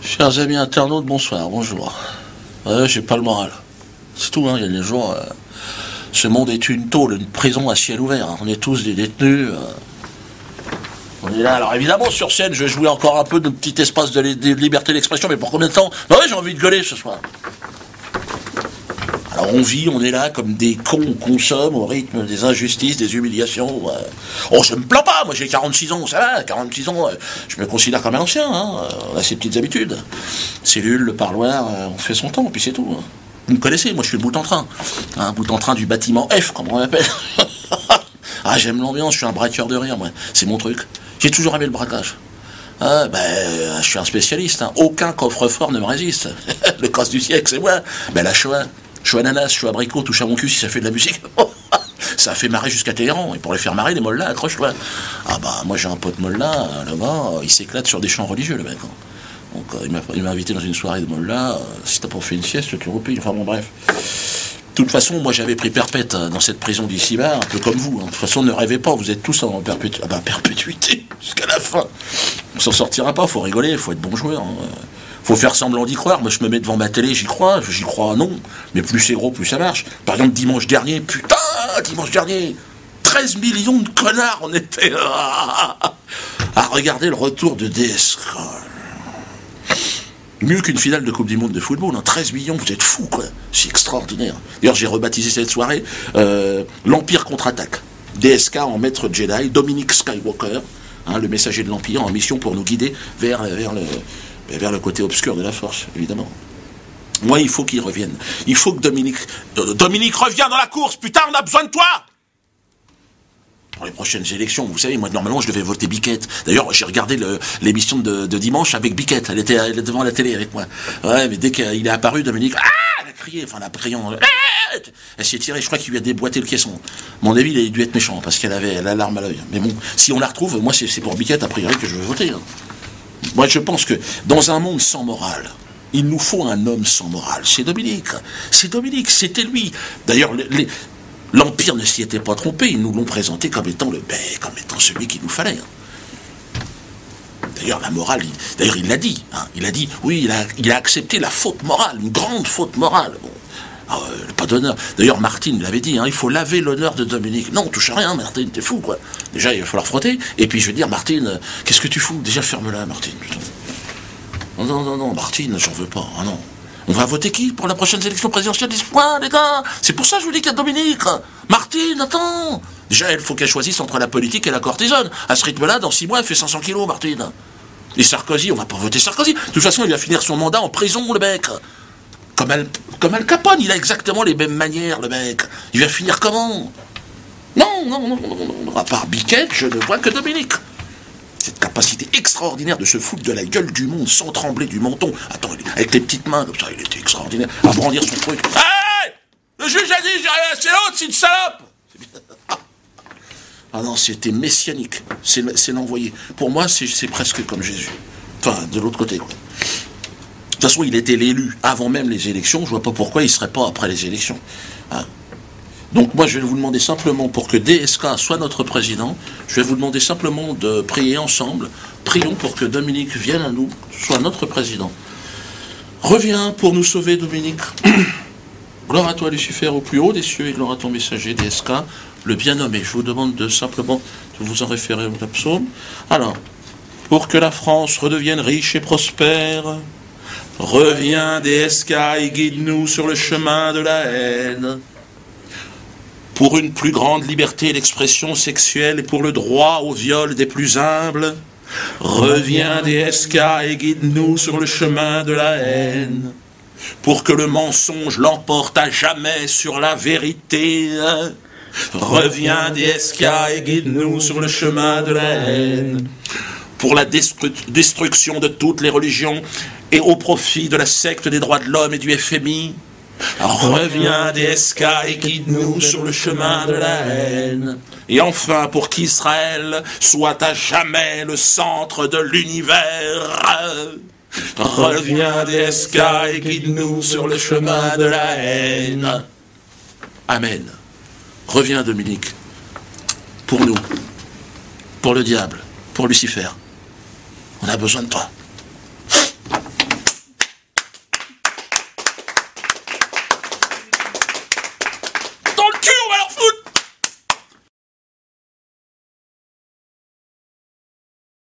Chers amis internautes, bonsoir, bonjour. J'ai pas le moral. C'est tout, hein, il y a des jours... ce monde est une tôle, une prison à ciel ouvert. Hein. On est tous des détenus. On est là. Alors évidemment, sur scène, je vais jouer encore un peu de petit espace de liberté d'expression, mais pour combien de temps? Non, ouais, j'ai envie de gueuler ce soir. Alors on vit, on est là comme des cons, on consomme au rythme des injustices, des humiliations. Oh, je me plains pas, moi j'ai 46 ans, ça va, 46 ans, je me considère comme un ancien, hein. On a ses petites habitudes. Cellule, le parloir, on fait son temps, puis c'est tout. Hein. Vous me connaissez, moi je suis le bout en train. Un bout en train du bâtiment F, comme on l'appelle. Ah, j'aime l'ambiance, je suis un braqueur de rire, moi. C'est mon truc. J'ai toujours aimé le braquage. Ah, je suis un spécialiste, hein. Aucun coffre-fort ne me résiste. Le casse du siècle, c'est moi. La Shoah. Choix ananas, choix abricot, touche à mon cul si ça fait de la musique. Ça a fait marrer jusqu'à Téhéran. Et pour les faire marrer, les mollahs, accroche-toi. Ah moi j'ai un pote mollah, là-bas, il s'éclate sur des chants religieux, le mec. Donc il m'a invité dans une soirée de mollah. Si t'as pas fait une sieste, tu repayes. Enfin bon, bref. De toute façon, moi j'avais pris perpète dans cette prison d'ici-bas, un peu comme vous. Hein. De toute façon, ne rêvez pas, vous êtes tous en perpétuité, jusqu'à la fin. On s'en sortira pas, faut rigoler, faut être bon joueur. Hein. Faut faire semblant d'y croire. Moi, je me mets devant ma télé, j'y crois non. Mais plus c'est gros, plus ça marche. Par exemple, dimanche dernier, 13 millions de connards, on était à regarder le retour de DSK. Mieux qu'une finale de Coupe du Monde de football. Hein. 13 millions, vous êtes fous, quoi. C'est extraordinaire. D'ailleurs, j'ai rebaptisé cette soirée l'Empire contre-attaque. DSK en maître Jedi, Dominic Skywalker, hein, le messager de l'Empire, en mission pour nous guider vers le côté obscur de la force, évidemment. Moi, il faut qu'il revienne. Il faut que Dominique revienne dans la course. Putain, on a besoin de toi. Pour les prochaines élections, vous savez, moi, normalement, je devais voter Biquette. D'ailleurs, j'ai regardé l'émission de dimanche avec Biquette. Elle était devant la télé avec moi. Ouais, mais dès qu'il est apparu, Dominique, elle a crié, enfin, la criant. Elle s'est tirée, je crois qu'il lui a déboîté le caisson. Mon avis, il a dû être méchant, parce qu'elle avait la larme à l'œil. Mais bon, si on la retrouve, moi, c'est pour Biquette, a priori, que je veux voter. Hein. Moi, je pense que dans un monde sans morale, il nous faut un homme sans morale. C'est Dominique. C'est Dominique, c'était lui. D'ailleurs, l'Empire ne s'y était pas trompé. Ils nous l'ont présenté comme étant celui qu'il nous fallait. D'ailleurs, la morale, il l'a dit. Hein. Il a dit, oui, il a accepté la faute morale, une grande faute morale. Bon. Pas d'honneur. D'ailleurs, Martine l'avait dit, hein, il faut laver l'honneur de Dominique. Non, on touche à rien, Martine, t'es fou, quoi. Déjà, il va falloir frotter. Et puis, je vais dire, Martine, qu'est-ce que tu fous? Déjà, ferme-la, Martine, putain. Non, Martine, j'en veux pas. Ah non. On va voter qui pour la prochaine élection présidentielle? Dis-moi, les gars. C'est pour ça que je vous dis qu'il y a Dominique. Martine, attends. Déjà, il faut qu'elle choisisse entre la politique et la courtisane. À ce rythme-là, dans 6 mois, elle fait 500 kilos, Martine. Et Sarkozy, on va pas voter Sarkozy. De toute façon, il va finir son mandat en prison, le mec. Comme Al Capone, il a exactement les mêmes manières, le mec. Il va finir comment? Non. À part Biquette, je ne vois que Dominique. Cette capacité extraordinaire de se foutre de la gueule du monde sans trembler du menton. Attends, avec les petites mains, comme ça, il était extraordinaire. À brandir son truc. Hey! Le juge a dit, j'ai rien, c'est l'autre, c'est une salope! Ah non, c'était messianique. C'est l'envoyé. Pour moi, c'est presque comme Jésus. Enfin, de l'autre côté, quoi. De toute façon, il était l'élu avant même les élections. Je vois pas pourquoi il serait pas après les élections. Hein. Donc moi, je vais vous demander simplement, pour que DSK soit notre président, je vais vous demander simplement de prier ensemble. Prions pour que Dominique vienne à nous, soit notre président. Reviens pour nous sauver, Dominique. Gloire à toi, Lucifer, au plus haut des cieux, et gloire à ton messager, DSK, le bien nommé. Je vous demande simplement de vous en référer au psaume. Alors, pour que la France redevienne riche et prospère, reviens, DSK, et guide-nous sur le chemin de la haine. Pour une plus grande liberté d'expression sexuelle et pour le droit au viol des plus humbles, reviens, DSK, et guide-nous sur le chemin de la haine. Pour que le mensonge l'emporte à jamais sur la vérité, reviens, DSK, et guide-nous sur le chemin de la haine. Pour la destruction de toutes les religions et au profit de la secte des droits de l'homme et du FMI, reviens, DSK, et guide-nous sur le chemin de la haine. Et enfin, pour qu'Israël soit à jamais le centre de l'univers, reviens, DSK, et guide-nous sur le chemin de la haine. Amen. Reviens, Dominique. Pour nous, pour le diable, pour Lucifer. On a besoin de toi.